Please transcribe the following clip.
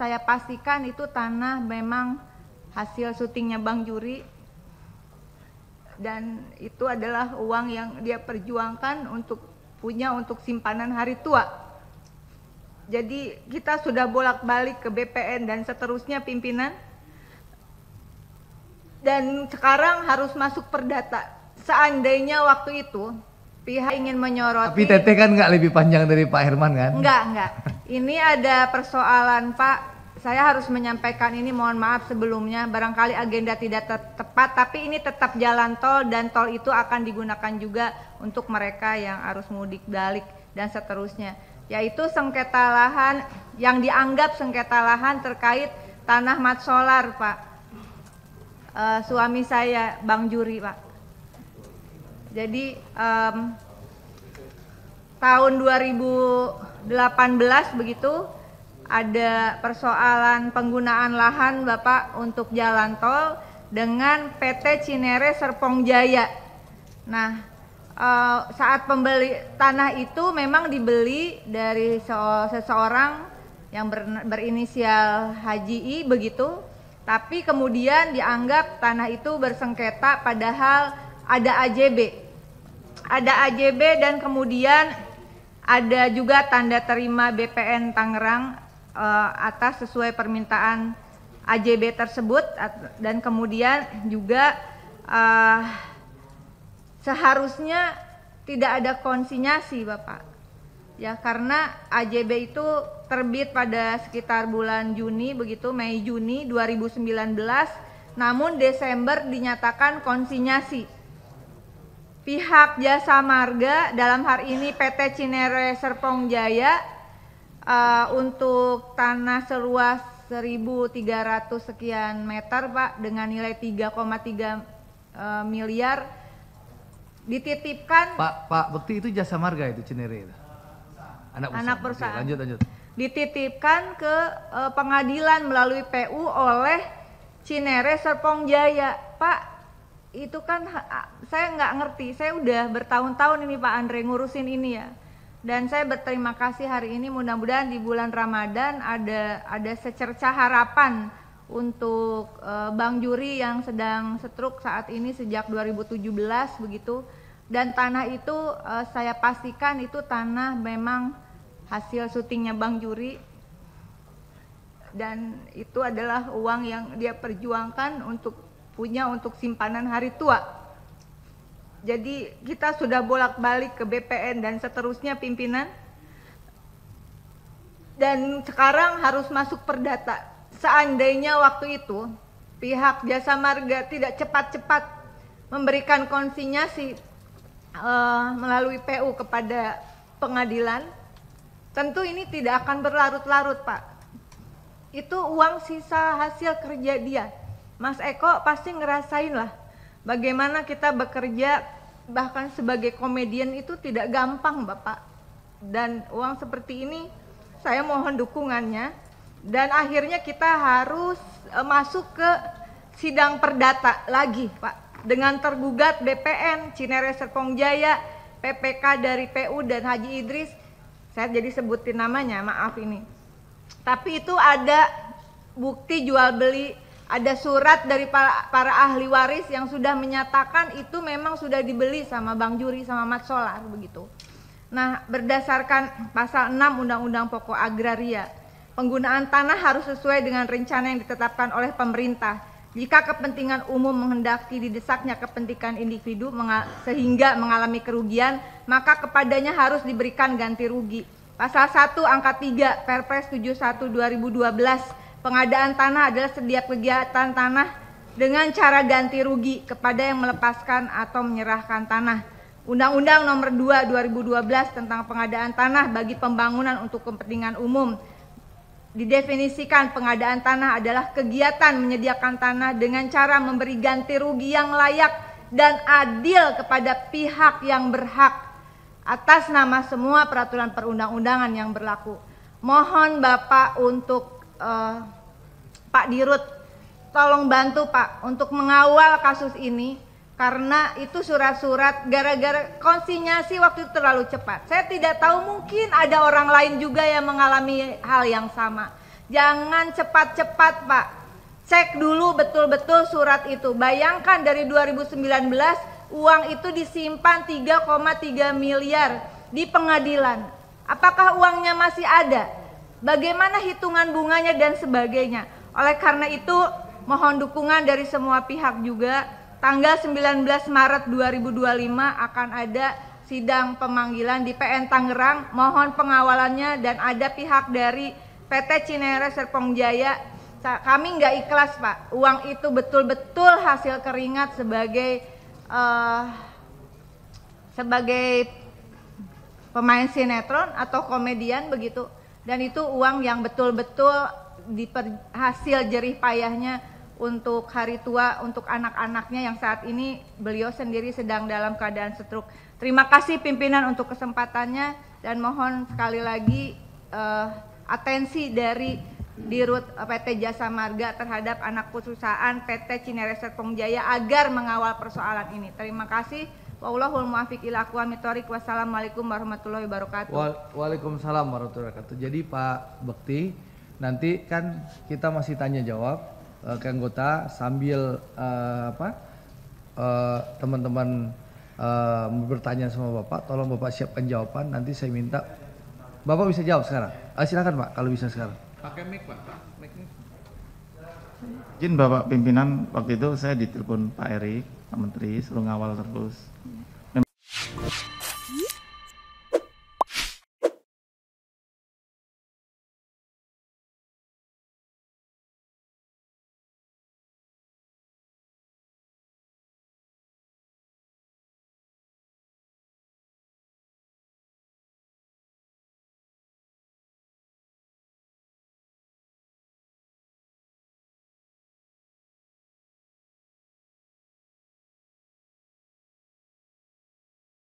Saya pastikan itu tanah memang hasil syutingnya Bang Juri, dan itu adalah uang yang dia perjuangkan untuk simpanan hari tua. Jadi kita sudah bolak-balik ke BPN dan seterusnya pimpinan, dan sekarang harus masuk perdata. Seandainya waktu itu pihak ingin menyoroti. Tapi Teteh kan nggak lebih panjang dari Pak Herman kan? Enggak. Ini ada persoalan Pak. Saya harus menyampaikan ini, mohon maaf sebelumnya. Barangkali agenda tidak tepat, tapi ini tetap jalan tol, dan tol itu akan digunakan juga untuk mereka yang arus mudik balik dan seterusnya. Yaitu sengketa lahan yang dianggap sengketa lahan terkait tanah mat solar Pak. Suami saya Bang Juri Pak. Jadi tahun 2018 begitu ada persoalan penggunaan lahan Bapak untuk jalan tol dengan PT Cinere Serpong Jaya. Nah, saat pembeli tanah itu memang dibeli dari seseorang yang berinisial Haji I begitu, tapi kemudian dianggap tanah itu bersengketa padahal ada AJB dan kemudian ada juga tanda terima BPN Tangerang atas sesuai permintaan AJB tersebut, dan kemudian juga seharusnya tidak ada konsinyasi Bapak ya, karena AJB itu terbit pada sekitar bulan Juni begitu, Mei Juni 2019, namun Desember dinyatakan konsinyasi. Pihak Jasa Marga dalam hari ini PT Cinere Serpong Jaya untuk tanah seluas 1.300 sekian meter Pak dengan nilai 3,3 miliar dititipkan. Pak Bekti itu Jasa Marga itu Cinere itu. Anak perusahaan. Oke, lanjut. Dititipkan ke pengadilan melalui PU oleh Cinere Serpong Jaya Pak. Itu kan saya nggak ngerti, saya udah bertahun-tahun ini Pak Andre ngurusin ini ya, dan saya berterima kasih hari ini, mudah-mudahan di bulan Ramadan ada secercah harapan untuk Bang Juri yang sedang stroke saat ini sejak 2017 begitu, dan tanah itu saya pastikan itu tanah memang hasil syutingnya Bang Juri, dan itu adalah uang yang dia perjuangkan untuk simpanan hari tua. Jadi kita sudah bolak-balik ke BPN dan seterusnya pimpinan, dan sekarang harus masuk perdata. Seandainya waktu itu pihak Jasa Marga tidak cepat-cepat memberikan konsinyasi melalui PU kepada pengadilan, tentu ini tidak akan berlarut-larut Pak. Itu uang sisa hasil kerja dia. Mas Eko pasti ngerasain lah bagaimana kita bekerja bahkan sebagai komedian itu tidak gampang Bapak, dan uang seperti ini saya mohon dukungannya, dan akhirnya kita harus masuk ke sidang perdata lagi Pak dengan tergugat BPN, Cinere Serpong Jaya, PPK dari PU dan Haji Idris. Saya jadi sebutin namanya, maaf ini, tapi itu ada bukti jual beli, ada surat dari para ahli waris yang sudah menyatakan itu memang sudah dibeli sama Bang Juri sama Mat Solar begitu. Nah, berdasarkan pasal 6 Undang-Undang Pokok Agraria, penggunaan tanah harus sesuai dengan rencana yang ditetapkan oleh pemerintah. Jika kepentingan umum menghendaki didesaknya kepentingan individu sehingga mengalami kerugian, maka kepadanya harus diberikan ganti rugi. Pasal 1 angka 3 Perpres 71 2012, pengadaan tanah adalah setiap kegiatan tanah dengan cara ganti rugi kepada yang melepaskan atau menyerahkan tanah. Undang-Undang Nomor 2 2012 tentang pengadaan tanah bagi pembangunan untuk kepentingan umum didefinisikan pengadaan tanah adalah kegiatan menyediakan tanah dengan cara memberi ganti rugi yang layak dan adil kepada pihak yang berhak atas nama semua peraturan perundang-undangan yang berlaku. Mohon Bapak untuk Pak Dirut, tolong bantu Pak untuk mengawal kasus ini, karena itu surat-surat gara-gara konsinyasi waktu itu terlalu cepat. Saya tidak tahu, mungkin ada orang lain juga yang mengalami hal yang sama. Jangan cepat-cepat Pak. Cek dulu betul-betul surat itu. Bayangkan dari 2019 uang itu disimpan 3,3 miliar di pengadilan. Apakah uangnya masih ada? Bagaimana hitungan bunganya dan sebagainya. Oleh karena itu mohon dukungan dari semua pihak juga. Tanggal 19 Maret 2025 akan ada sidang pemanggilan di PN Tangerang. Mohon pengawalannya dan ada pihak dari PT Cinere Serpong Jaya. Kami nggak ikhlas Pak. Uang itu betul-betul hasil keringat sebagai pemain sinetron atau komedian begitu. Dan itu uang yang betul-betul hasil jerih payahnya untuk hari tua, untuk anak-anaknya yang saat ini beliau sendiri sedang dalam keadaan stroke. Terima kasih pimpinan untuk kesempatannya dan mohon sekali lagi atensi dari Dirut PT Jasa Marga terhadap anak perusahaan PT Cinere Serpong Jaya agar mengawal persoalan ini. Terima kasih. Wallahul muwaffiq ila aqwamit thoriq. Wassalamualaikum warahmatullahi wabarakatuh. Waalaikumsalam warahmatullahi wabarakatuh. Jadi Pak Bekti, nanti kan kita masih tanya jawab ke anggota sambil teman-teman bertanya sama Bapak, tolong Bapak siapkan jawaban. Nanti saya minta Bapak bisa jawab sekarang. Silakan Pak, kalau bisa sekarang. Pakai mic Pak. Mic-nya. Izin Bapak pimpinan, waktu itu saya ditelepon Pak Erik, Pak Menteri, suruh ngawal terus.